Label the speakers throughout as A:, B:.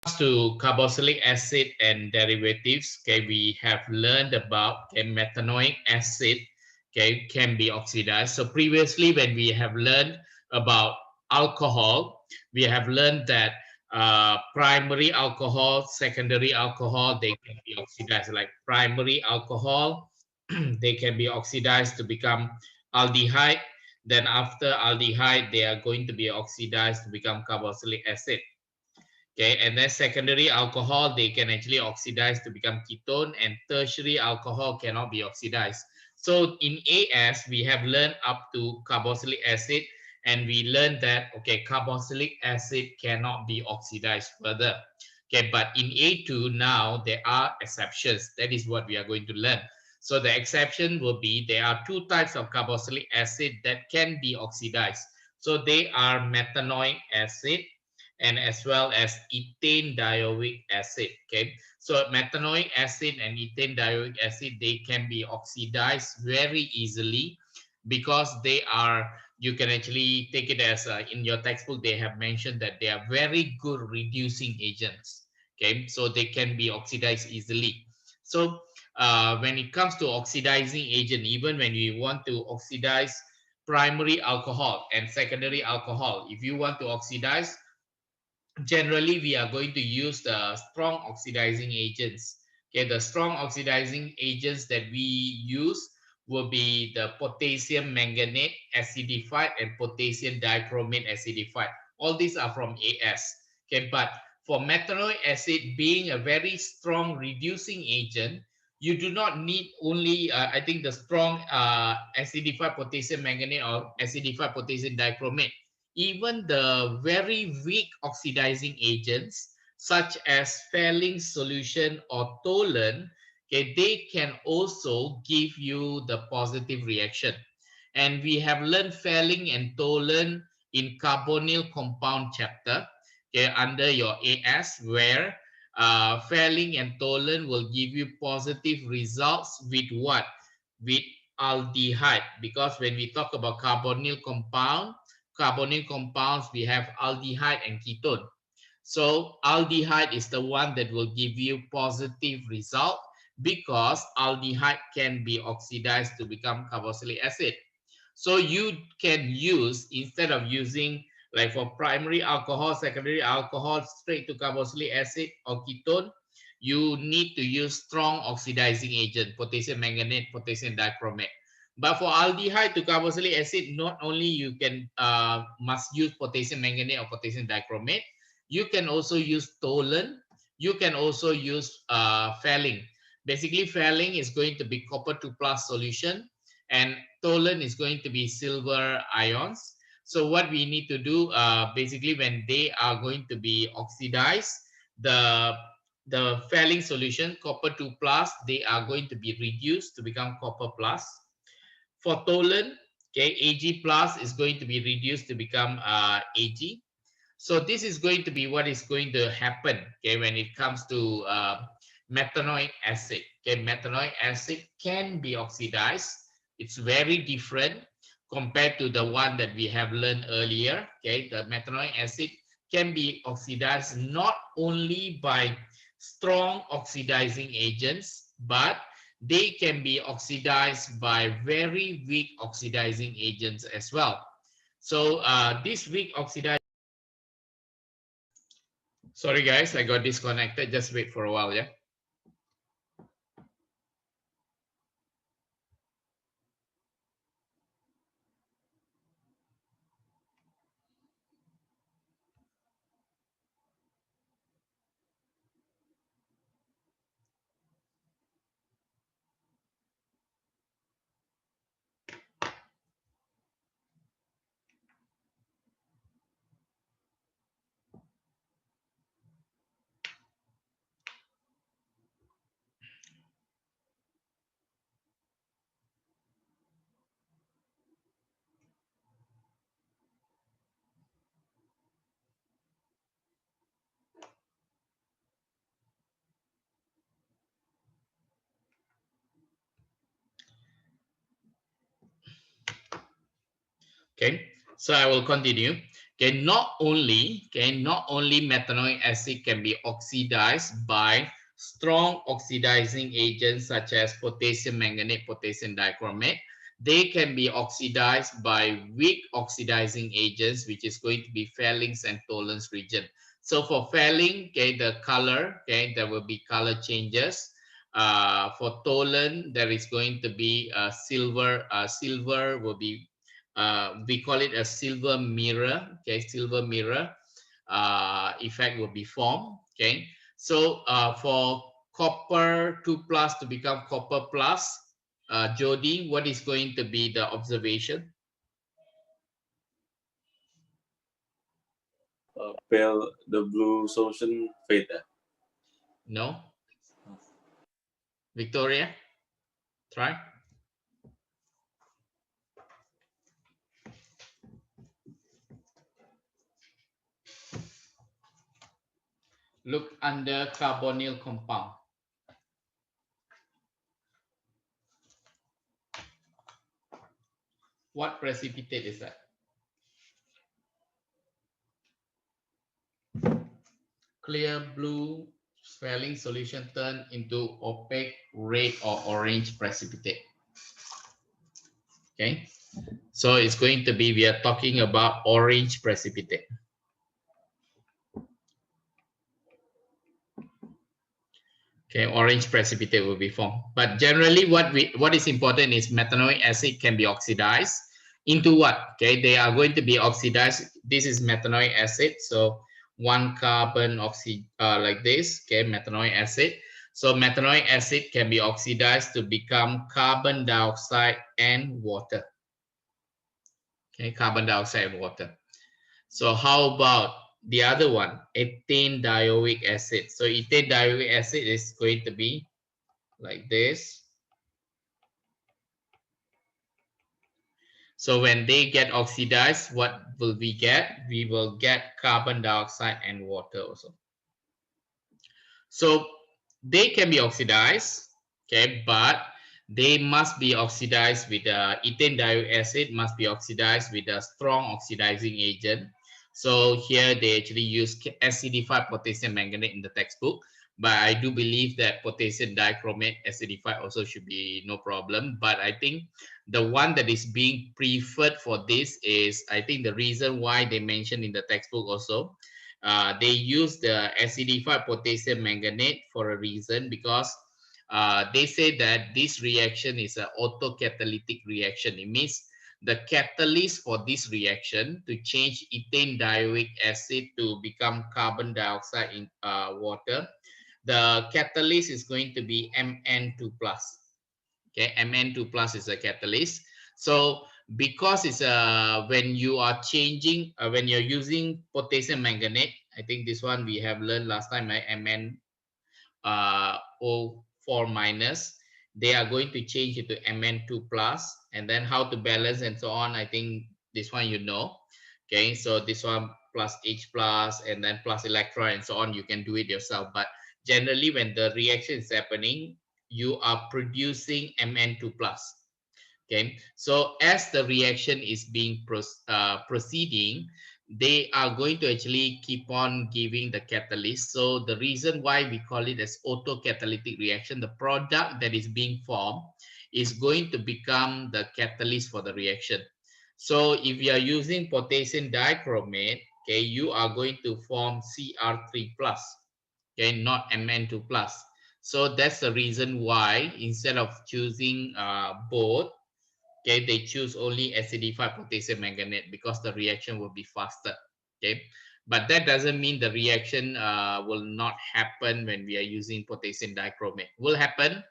A: To carboxylic acid and derivatives, okay, we have learned about, okay, methanoic acid, okay, can be oxidized. So previously, when we have learned about alcohol, we have learned that primary alcohol, secondary alcohol, they can be oxidized. Like primary alcohol, they can be oxidized to become aldehyde. Then after aldehyde, they are going to be oxidized to become carboxylic acid. Okay, and then secondary alcohol, they can actually oxidize to become ketone, and tertiary alcohol cannot be oxidized. So in AS, we have learned up to carboxylic acid, and we learned that, okay, carboxylic acid cannot be oxidized further. Okay, but in A2 now, there are exceptions. That is what we are going to learn. So the exception will be there are two types of carboxylic acid that can be oxidized. So they are methanoic acid and as well as ethane dioic acid. Okay, so methanoic acid and ethane dioic acid, they can be oxidized very easily because they are, you can actually take it as in your textbook they have mentioned that they are very good reducing agents. Okay, so they can be oxidized easily. So when it comes to oxidizing agent, even when you want to oxidize primary alcohol and secondary alcohol, if you want to oxidize, generally we are going to use the strong oxidizing agents. Okay, the strong oxidizing agents that we use will be the potassium manganate acidified and potassium dichromate acidified. All these are from AS. Okay, but for methanoic acid being a very strong reducing agent, you do not need only I think the strong acidified potassium manganate or acidified potassium dichromate. Even the very weak oxidizing agents such as Fehling solution or Tolan, okay, they can also give you the positive reaction. And we have learned Fehling and Tolan in carbonyl compound chapter, okay, under your AS, where Fehling and Tolan will give you positive results with what? With aldehyde. Because when we talk about carbonyl compounds, we have aldehyde and ketone. So aldehyde is the one that will give you positive result because aldehyde can be oxidized to become carboxylic acid. So you can use, instead of using like for primary alcohol, secondary alcohol, straight to carboxylic acid or ketone, you need to use strong oxidizing agent, potassium manganate, potassium dichromate. But for aldehyde to carboxylic acid, not only you can must use potassium manganate or potassium dichromate, you can also use Tolan. You can also use Fehling. Basically, Fehling is going to be copper 2 plus solution, and Tolan is going to be silver ions. So what we need to do, basically, when they are going to be oxidized, the the Fehling solution, copper 2 plus, they are going to be reduced to become copper plus. For Tolan, okay, Ag plus is going to be reduced to become Ag. So this is going to be what is going to happen, okay, when it comes to methanoic acid. Okay, methanoic acid can be oxidized. It's very different compared to the one that we have learned earlier. Okay, the methanoic acid can be oxidized not only by strong oxidizing agents, but they can be oxidized by very weak oxidizing agents as well. So this weak oxidizing, sorry guys, I got disconnected. Just wait for a while, yeah. Okay, so I will continue. Okay, not only methanoic acid can be oxidized by strong oxidizing agents such as potassium manganate, potassium dichromate. They can be oxidized by weak oxidizing agents, which is going to be Fehling's and Tollens region. So for Fehling, okay, the color, okay, there will be color changes. For Tollen, there is going to be silver. Silver will be, we call it a silver mirror. Okay, silver mirror effect will be formed. Okay, so for copper 2 plus to become copper plus, Jody, what is going to be the observation?
B: Pale, the blue solution fade.
A: No, Victoria, try. Look under carbonyl compound. What precipitate is that? Clear blue swelling solution turn into opaque red or orange precipitate. Okay, so it's going to be, we are talking about orange precipitate. Okay, orange precipitate will be formed. But generally, what is important is methanoic acid can be oxidized into what? Okay, they are going to be oxidized. This is methanoic acid. So one carbon like this. Okay, methanoic acid. So methanoic acid can be oxidized to become carbon dioxide and water. Okay, carbon dioxide and water. So how about the other one, ethane dioic acid? So ethane dioic acid is going to be like this. So when they get oxidized, what will we get? We will get carbon dioxide and water also. So they can be oxidized, okay, but they must be oxidized with ethane dioic acid must be oxidized with a strong oxidizing agent. So here they actually use acidified potassium manganate in the textbook, but I do believe that potassium dichromate acidified also should be no problem. But I think the one that is being preferred for this is, I think the reason why they mentioned in the textbook also, they use the acidified potassium manganate for a reason, because they say that this reaction is an autocatalytic reaction. It means the catalyst for this reaction to change ethane dioic acid to become carbon dioxide in water, the catalyst is going to be Mn2 plus. Okay, Mn2 plus is a catalyst. So because it's when you are changing, when you're using potassium manganate, I think this one we have learned last time, right? Mn O4 minus, they are going to change it to Mn2 plus, and then how to balance and so on. I think this one you know. Okay, so this one plus H plus and then plus electron and so on, you can do it yourself. But generally, when the reaction is happening, you are producing Mn2 plus. Okay, so as the reaction is being proceeding, they are going to actually keep on giving the catalyst. So the reason why we call it as autocatalytic reaction, the product that is being formed is going to become the catalyst for the reaction. So if you are using potassium dichromate, okay, you are going to form Cr3 plus, okay, not Mn2 plus. So that's the reason why instead of choosing both, okay, they choose only acidified potassium manganate because the reaction will be faster. Okay, but that doesn't mean the reaction will not happen when we are using potassium dichromate. Will happen,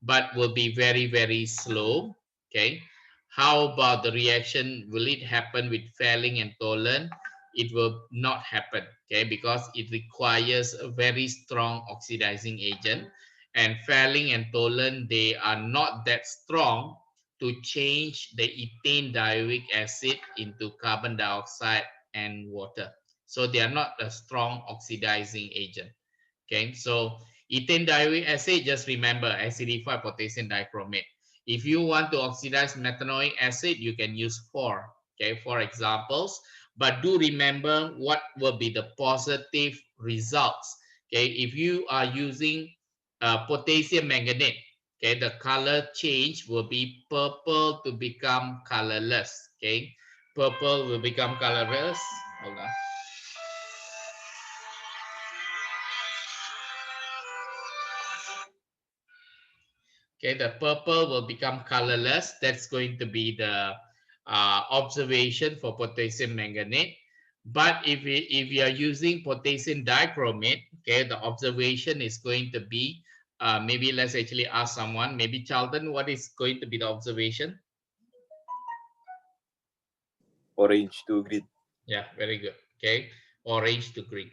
A: but will be very slow. Okay, how about the reaction? Will it happen with Fehling and Tollens? It will not happen. Okay, because it requires a very strong oxidizing agent, and Fehling and Tollens, they are not that strong to change the ethane dioic acid into carbon dioxide and water. So they are not a strong oxidizing agent. Okay, so ethane dioic acid, just remember acidified potassium dichromate. If you want to oxidize methanoic acid, you can use four. Okay, four examples. But do remember what will be the positive results. Okay, if you are using potassium manganate, okay, the color change will be purple to become colorless. Okay, purple will become colorless. Hold on. Okay, the purple will become colorless. That's going to be the observation for potassium manganate. But if you are using potassium dichromate, okay, the observation is going to be, maybe let's actually ask someone, maybe Charlton, what is going to be the observation?
B: Orange to green.
A: Yeah, very good. Okay, orange to green.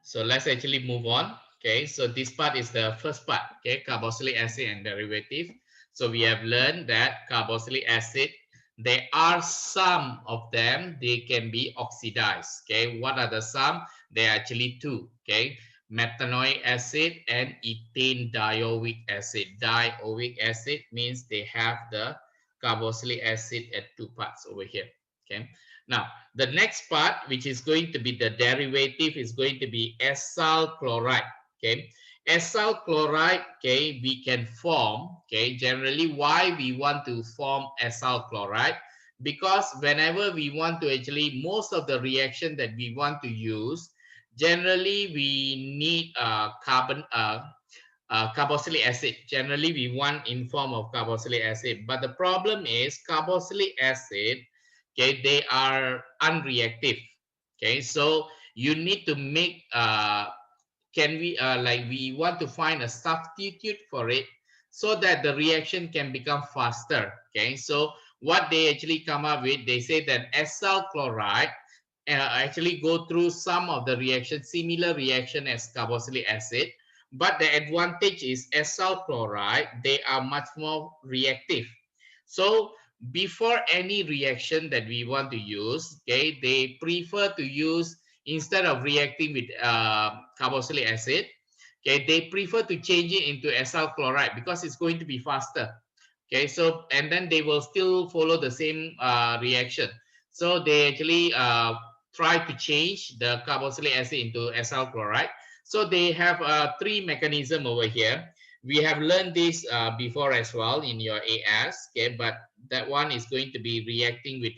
A: So let's actually move on. Okay, so this part is the first part. Okay, carboxylic acid and derivative. So we have learned that carboxylic acid, there are some of them, they can be oxidized. Okay, what are the some? There are actually two. Okay, methanoic acid and ethane dioic acid. Dioic acid means they have the carboxylic acid at two parts over here. Okay, now the next part, which is going to be the derivative, is going to be acyl chloride. Okay, acyl chloride, okay, we can form. Okay, generally, why we want to form acyl chloride? Because whenever we want to actually, most of the reaction that we want to use, generally we need carboxylic acid. Generally, we want in form of carboxylic acid. But the problem is carboxylic acid, okay, they are unreactive. Okay, so you need to make can we like we want to find a substitute for it so that the reaction can become faster. Okay, so what they actually come up with, they say that acyl chloride actually go through some of the reaction, similar reaction as carboxylic acid, but the advantage is acyl chloride, they are much more reactive. So before any reaction that we want to use, okay, they prefer to use, instead of reacting with carboxylic acid, okay, they prefer to change it into acyl chloride because it's going to be faster. Okay, so and then they will still follow the same reaction. So they actually try to change the carboxylic acid into acyl chloride. So they have three mechanism over here. We have learned this before as well in your AS. Okay, but that one is going to be reacting with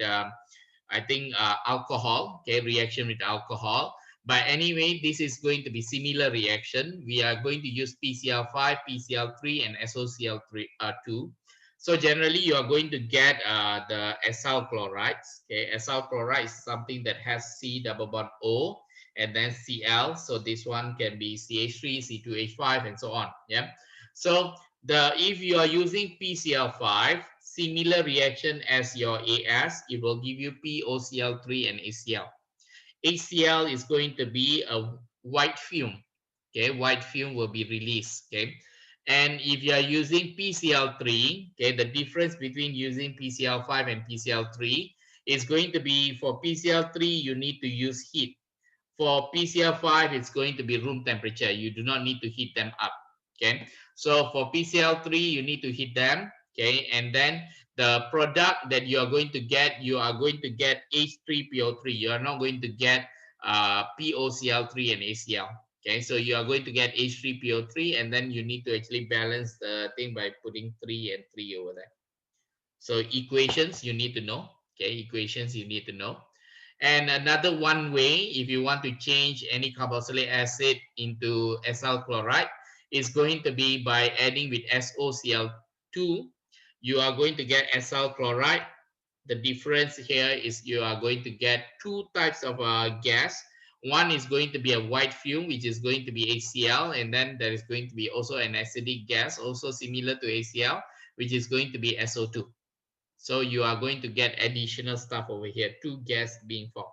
A: I think alcohol. Okay, reaction with alcohol. But anyway, this is going to be similar reaction. We are going to use PCl5, PCl3, and SOCl3 2. So generally, you are going to get the acyl chlorides. Okay, acyl chloride is something that has C double bond O and then Cl. So this one can be CH3, C2H5, and so on. Yeah. So if you are using PCl5, similar reaction as your AS, it will give you POCl3 and ACl. ACl is going to be a white fume. Okay, white fume will be released. Okay, and if you are using PCl3, okay, the difference between using PCl5 and PCl3 is going to be, for PCl3 you need to use heat. For PCl5 it's going to be room temperature. You do not need to heat them up. Okay, so for PCl3 you need to heat them. Okay, and then the product that you are going to get, you are going to get H3PO3. You are not going to get POCl3 and ACl. Okay, so you are going to get H3PO3, and then you need to actually balance the thing by putting 3 and 3 over there. So equations you need to know. Okay, equations you need to know. And another one way, if you want to change any carboxylic acid into acyl chloride, is going to be by adding with SOCl2. You are going to get acyl chloride. The difference here is you are going to get two types of gas. One is going to be a white fume, which is going to be ACl, and then there is going to be also an acidic gas, also similar to ACl, which is going to be SO2. So you are going to get additional stuff over here, two gas being formed.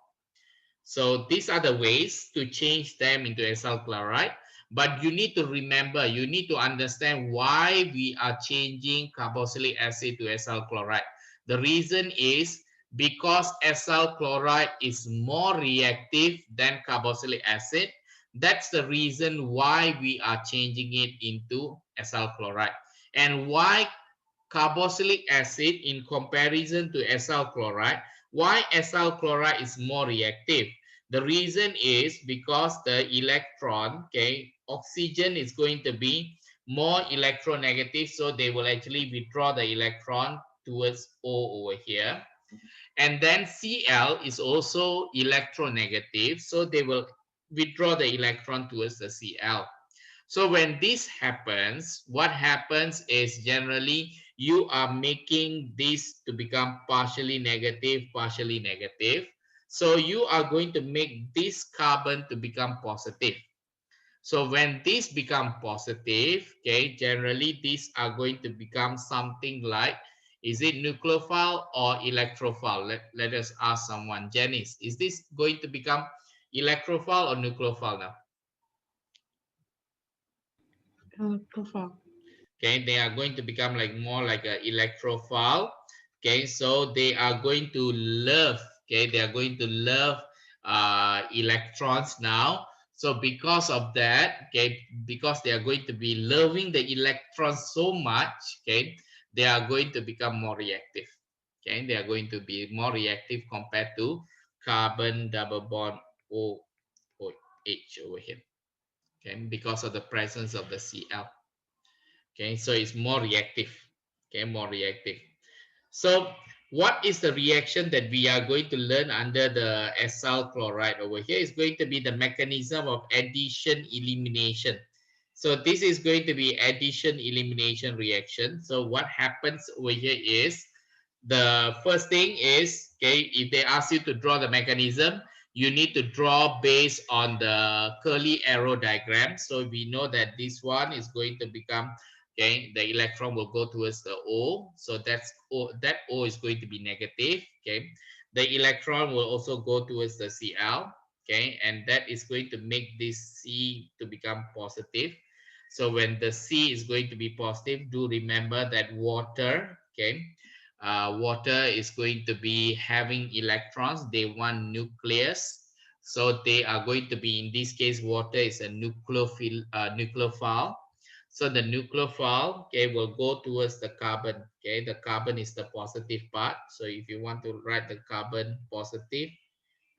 A: So these are the ways to change them into acyl chloride. But you need to remember, you need to understand why we are changing carboxylic acid to acyl chloride. The reason is because acyl chloride is more reactive than carboxylic acid. That's the reason why we are changing it into acyl chloride. And why carboxylic acid in comparison to acyl chloride, Why acyl chloride is more reactive? The reason is because the electron, okay, oxygen is going to be more electronegative, so they will actually withdraw the electron towards O over here. And then Cl is also electronegative, so they will withdraw the electron towards the Cl. So when this happens, what happens is generally you are making this to become partially negative, partially negative. So you are going to make this carbon to become positive. So when this become positive, okay, generally these are going to become something like, is it nucleophile or electrophile? Let us ask someone. Janice, is this going to become electrophile or nucleophile now?
C: Profile.
A: Okay, they are going to become like more like a electrophile. Okay, so they are going to love, okay, they are going to love electrons now. So because of that, okay, because they are going to be loving the electrons so much, okay, they are going to become more reactive. Okay, they are going to be more reactive compared to carbon double bond OH over here. Okay, because of the presence of the Cl. Okay, so it's more reactive. Okay, more reactive. So what is the reaction that we are going to learn under the acyl chloride over here? Is going to be the mechanism of addition elimination. So this is going to be addition elimination reaction. So what happens over here is, the first thing is, okay, if they ask you to draw the mechanism, you need to draw based on the curly arrow diagram. So we know that this one is going to become, okay, the electron will go towards the O. So that's O, that O is going to be negative. Okay, the electron will also go towards the Cl. Okay, and that is going to make this C to become positive. So when the C is going to be positive, do remember that water, okay, water is going to be having electrons. They want nucleus. So they are going to be, in this case, water is a nucleophile. So the nucleophile, okay, will go towards the carbon. Okay, the carbon is the positive part. So if you want to write the carbon positive,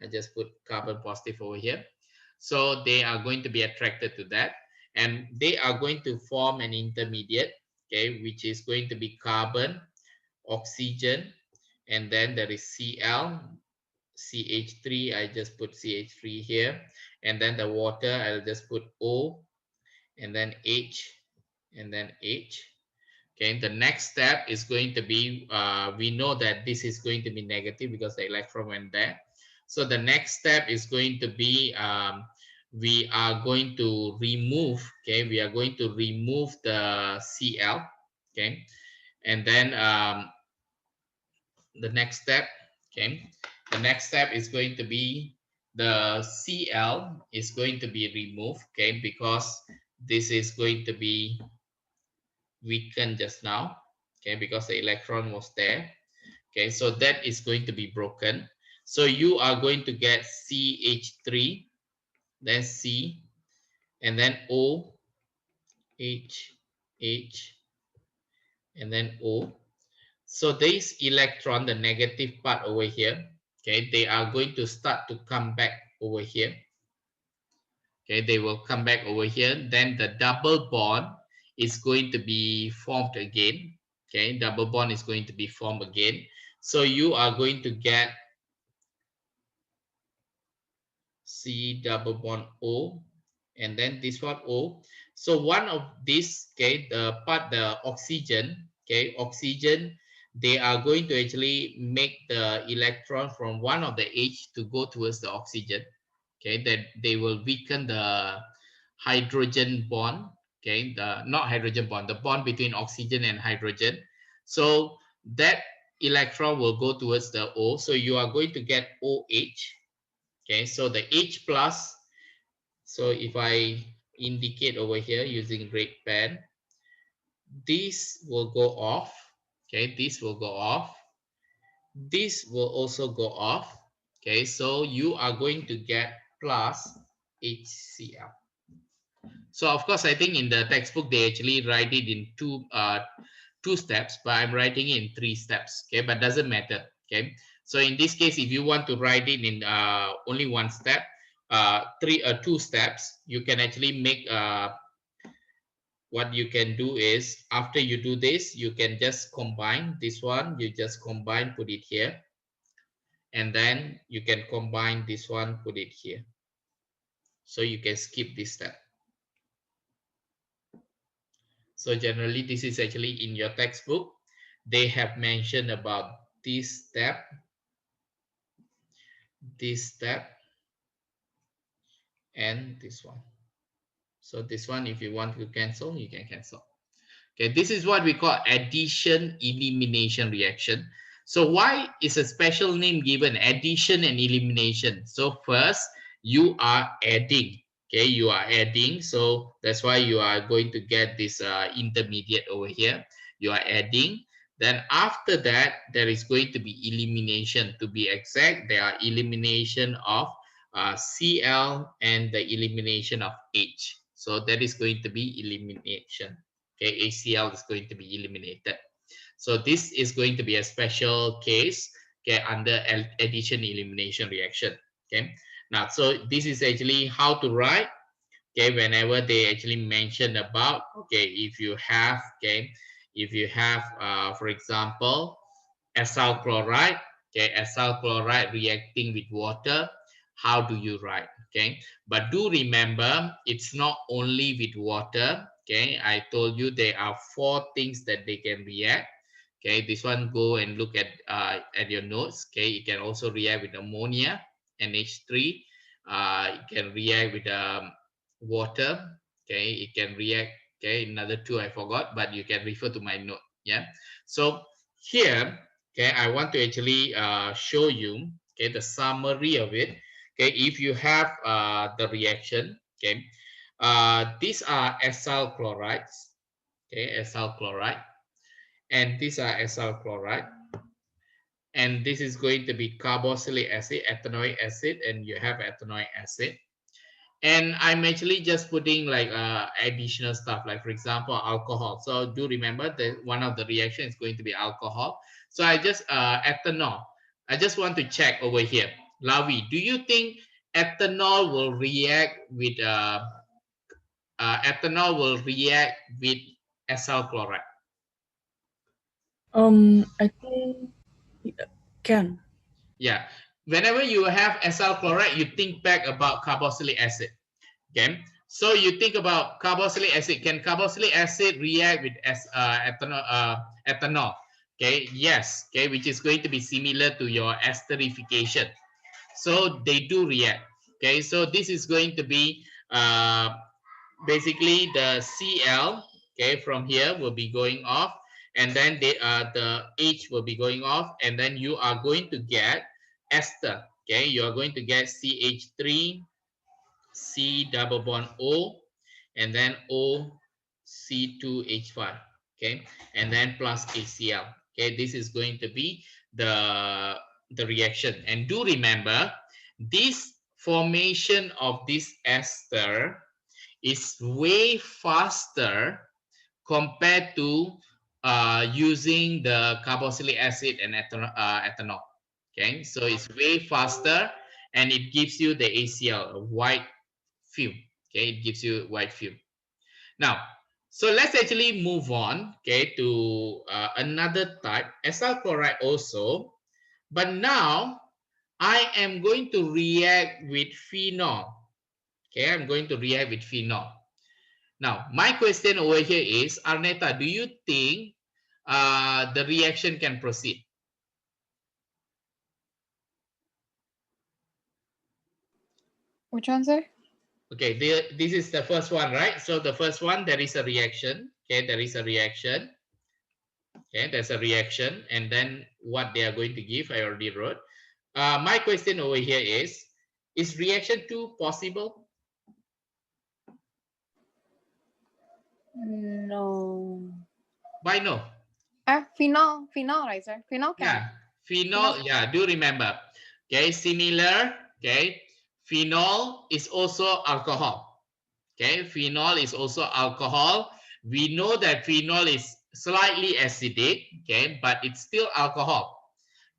A: I just put carbon positive over here. So they are going to be attracted to that, and they are going to form an intermediate, okay, which is going to be carbon, oxygen, and then there is Cl, CH3. I just put CH3 here, and then the water, I'll just put O, and then H, and then H. Okay, the next step is going to be, we know that this is going to be negative because the electron went there. So the next step is going to be, we are going to remove, okay, we are going to remove the Cl, okay, and then the next step, okay, the next step is going to be the Cl is going to be removed, okay, because this is going to be weakened just now, okay, because the electron was there. Okay, so that is going to be broken. So you are going to get CH3, then C, and then O, H, H, and then O. So this electron, the negative part over here, okay, they are going to start to come back over here. Okay, they will come back over here. Then the double bond is going to be formed again. Okay, double bond is going to be formed again. So you are going to get C double bond O, and then this one O. So one of these, okay, the oxygen, okay, oxygen, they are going to actually make the electron from one of the H to go towards the oxygen. Okay, that they will weaken the hydrogen bond. Okay, the not hydrogen bond, the bond between oxygen and hydrogen. So that electron will go towards the O. So you are going to get OH. Okay, so the H plus, so if I indicate over here using red pen, this will go off. Okay, this will go off. This will also go off. Okay, so you are going to get plus HCl. So of course, I think in the textbook, they actually write it in two steps, but I'm writing it in 3 steps. Okay, but doesn't matter. Okay, So in this case, if you want to write it in only one step, two steps, you can actually make what you can do is, after you do this, you can just combine this one. You just combine, put it here, and then you can combine this one, put it here. So you can skip this step. So generally, this is actually in your textbook. They have mentioned about this step, and this one. So this one, if you want to cancel, you can cancel. Okay, this is what we call addition elimination reaction. So why is a special name given, addition and elimination? So first, you are adding. Okay, you are adding. So that's why you are going to get this intermediate over here. You are adding. Then after that, there is going to be elimination. To be exact, there are elimination of Cl and the elimination of H. So that is going to be elimination. Okay, ACl is going to be eliminated. So this is going to be a special case, okay, under addition elimination reaction. Okay, now so this is actually how to write. Okay, whenever they actually mention about, okay, if you have, okay, if you have for example, acyl chloride, okay, acyl chloride reacting with water, how do you write? Okay, but do remember, it's not only with water. Okay, I told you there are 4 things that they can react. Okay, this one, go and look at your notes. Okay, it can also react with ammonia, NH3. It can react with water. Okay, it can react. Okay, another 2 I forgot, but you can refer to my note. Yeah, so here, okay, I want to actually show you, okay, the summary of it. Okay, if you have the reaction, okay, these are acyl chlorides. Okay, acyl chloride, and these are acyl chloride, and this is going to be carboxylic acid, ethanoic acid, and you have ethanoic acid. And I'm actually just putting like additional stuff, like for example, alcohol. So do remember that one of the reaction is going to be alcohol. So I just ethanol. I just want to check over here. Lavi, do you think ethanol will react with acyl chloride?
C: I think can.
A: Yeah. Whenever you have acyl chloride, you think back about carboxylic acid. Okay, so you think about carboxylic acid. Can carboxylic acid react with ethanol? Okay, yes. Okay, which is going to be similar to your esterification. So they do react. Okay, so this is going to be basically the Cl. Okay, from here will be going off, and then the H will be going off, and then you are going to get ester. Okay, you are going to get CH3. C double bond O, and then O C2H5. Okay, and then plus ACl. Okay, this is going to be the reaction. And do remember, this formation of this ester is way faster compared to using the carboxylic acid and ethanol. Okay, so it's way faster, and it gives you the ACl, a white film. Okay, it gives you white film. Now, so let's actually move on, okay, to another type, acyl chloride also, but now I am going to react with phenol. Okay, I'm going to react with phenol. Now, my question over here is, Arneta, do you think the reaction can proceed?
D: Which one, sir?
A: Okay, this is the first one, right? So the first one, there is a reaction. Okay, there is a reaction. Okay, there's a reaction, and then what they are going to give, I already wrote. My question over here is reaction 2 possible?
D: No.
A: Why no?
D: Phenol, right, sir? Phenol can.
A: Yeah, phenol, yeah, do remember. Okay, similar, okay, phenol is also alcohol. Okay, phenol is also alcohol. We know that phenol is slightly acidic, okay, but it's still alcohol.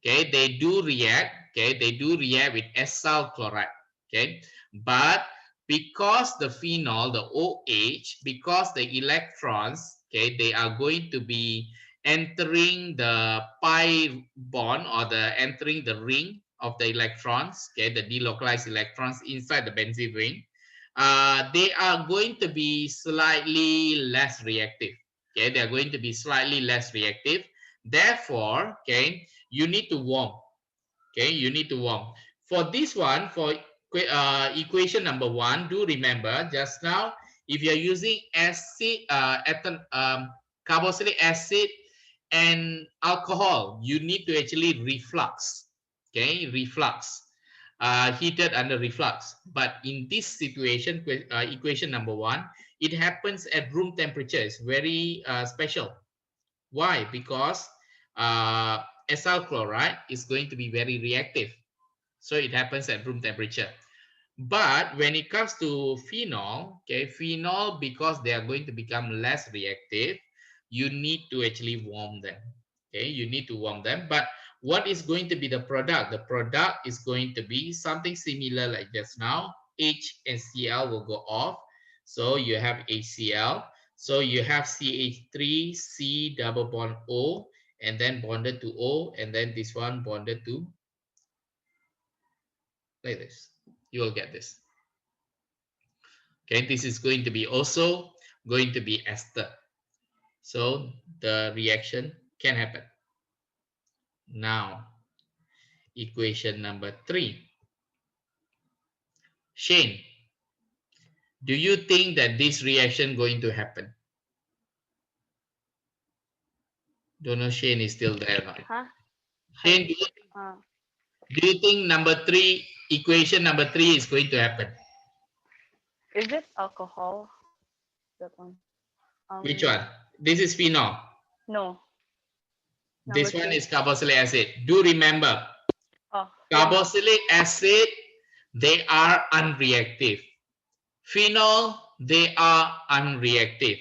A: Okay, they do react. Okay, they do react with acyl chloride. Okay, but because the phenol, the OH, because the electrons, okay, they are going to be entering the pi bond or the entering the ring of the electrons, okay, the delocalized electrons inside the benzene ring, they are going to be slightly less reactive. Okay, they are going to be slightly less reactive. Therefore, okay, you need to warm. Okay, you need to warm. For this one, for equation number one, do remember just now, if you're using acid, carboxylic acid and alcohol, you need to actually reflux. Okay, reflux, heated under reflux. But in this situation, equation number one, it happens at room temperature. It's very special. Why? Because acyl chloride is going to be very reactive. So it happens at room temperature. But when it comes to phenol, okay, phenol, because they are going to become less reactive, you need to actually warm them. Okay, you need to warm them. But what is going to be the product? The product is going to be something similar like this now. H and Cl will go off. So you have HCl. So you have CH3, C double bond O, and then bonded to O, and then this one bonded to like this. You will get this. Okay, this is going to be also going to be ester. So the reaction can happen. Now, equation number 3. Shane, do you think that this reaction going to happen? Don't know Shane is still there or not.
E: Huh?
A: Shane, do you think number 3, equation number 3 is going to happen?
E: Is it alcohol? That one.
A: Which one? This is phenol.
E: No.
A: This
E: Number
A: one
E: three.
A: is carboxylic acid. Do remember,
E: Oh,
A: carboxylic acid, they are unreactive. Phenol, they are unreactive.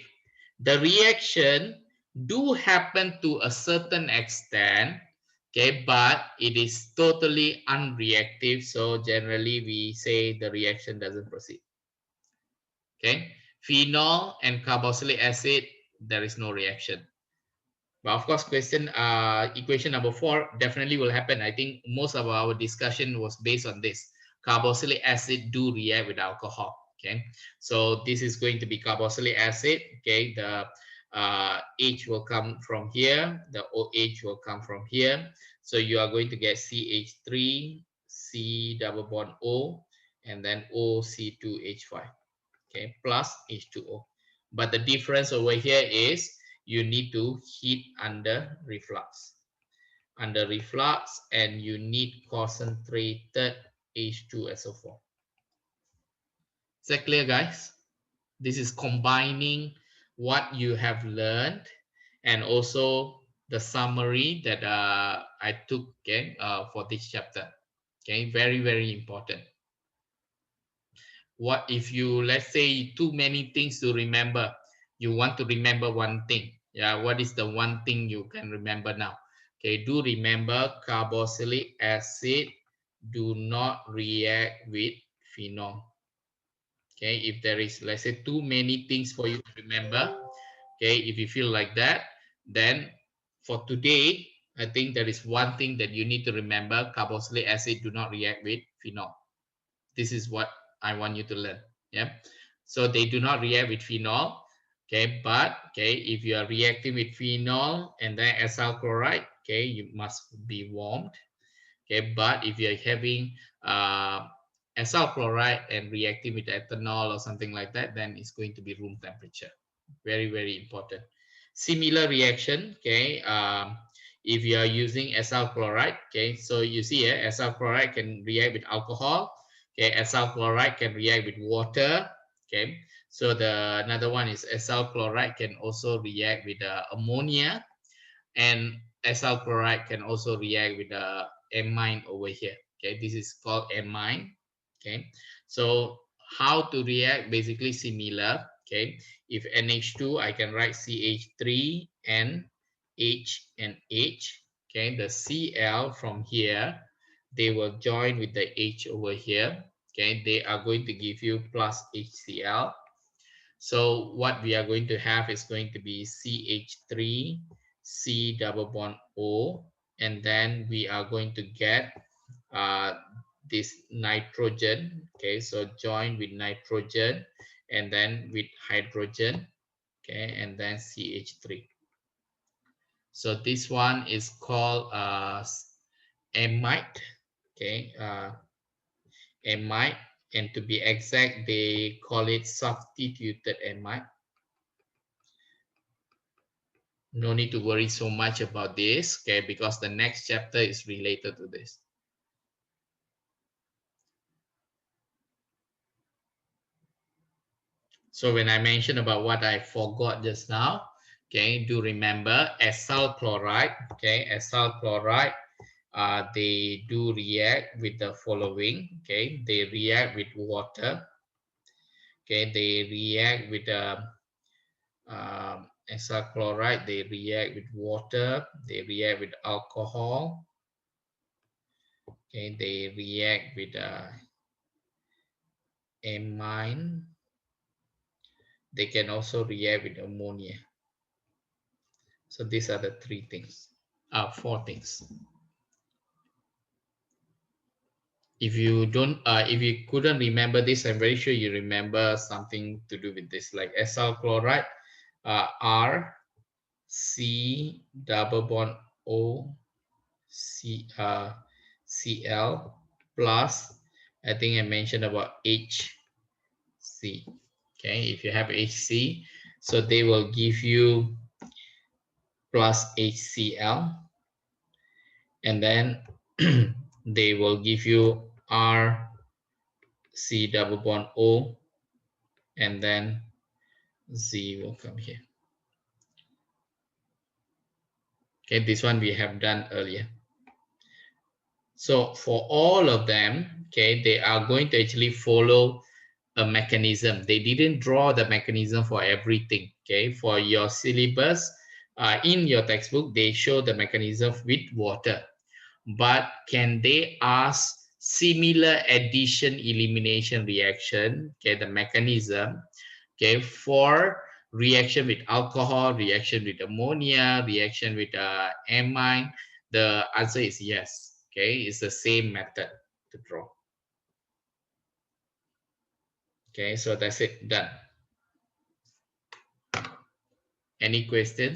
A: The reaction do happen to a certain extent, okay, but it is totally unreactive. So generally we say the reaction doesn't proceed. Okay, phenol and carboxylic acid, there is no reaction. But of course, equation number 4 definitely will happen. I think most of our discussion was based on this. Carboxylic acid do react with alcohol. Okay, so this is going to be carboxylic acid. Okay, the H will come from here, the OH will come from here. So you are going to get CH3, C double bond O, and then OC2H5. Okay, plus H2O. But the difference over here is you need to heat under reflux. Under reflux, and you need concentrated H2SO4. Is that clear, guys? This is combining what you have learned and also the summary that I took, okay, for this chapter. Okay, very, very important. What if you, let's say, too many things to remember, you want to remember one thing? Yeah, what is the one thing you can remember now? Okay, do remember carboxylic acid do not react with phenol. Okay, if there is, let's say, too many things for you to remember, okay, if you feel like that, then for today, I think there is one thing that you need to remember: carboxylic acid do not react with phenol. This is what I want you to learn. Yeah, so they do not react with phenol. Okay, but okay, if you are reacting with phenol and then acyl chloride, okay, you must be warmed. Okay, but if you're having acyl chloride and reacting with ethanol or something like that, then it's going to be room temperature. Very, very important. Similar reaction, okay, if you are using acyl chloride, okay, so you see here, acyl chloride can react with alcohol, okay, acyl chloride can react with water, okay, so the another one is acyl chloride can also react with ammonia, and acyl chloride can also react with the amine over here. Okay, this is called amine. Okay, so how to react? Basically similar. Okay, if NH2, I can write CH3 and H and H. Okay, the Cl from here, they will join with the H over here. Okay, they are going to give you plus HCl. So what we are going to have is going to be CH3, C double bond O, and then we are going to get this nitrogen. Okay, so join with nitrogen and then with hydrogen. Okay, and then CH3. So this one is called amide. Okay, amide, and to be exact, they call it substituted amide. No need to worry so much about this, okay, because the next chapter is related to this. So when I mentioned about what I forgot just now, okay, do remember acyl chloride. Okay, acyl chloride, they do react with the following. Okay, they react with water. Okay, they react with acyl chloride. They react with water. They react with alcohol. Okay, they react with amine. They can also react with ammonia. So these are the three things, four things. If you don't, if you couldn't remember this, I'm very sure you remember something to do with this, like acyl chloride, R, C double bond O, C, Cl plus, I think I mentioned about HC. Okay, if you have HC, so they will give you plus HCl, and then they will give you R, C double bond O, and then Z will come here. Okay, this one we have done earlier. So for all of them, okay, they are going to actually follow a mechanism. They didn't draw the mechanism for everything. Okay, for your syllabus, in your textbook, they show the mechanism with water. But can they ask similar addition elimination reaction? Okay, the mechanism. Okay, for reaction with alcohol, reaction with ammonia, reaction with amine, the answer is yes. Okay, it's the same method to draw. Okay, so that's it, done. Any questions?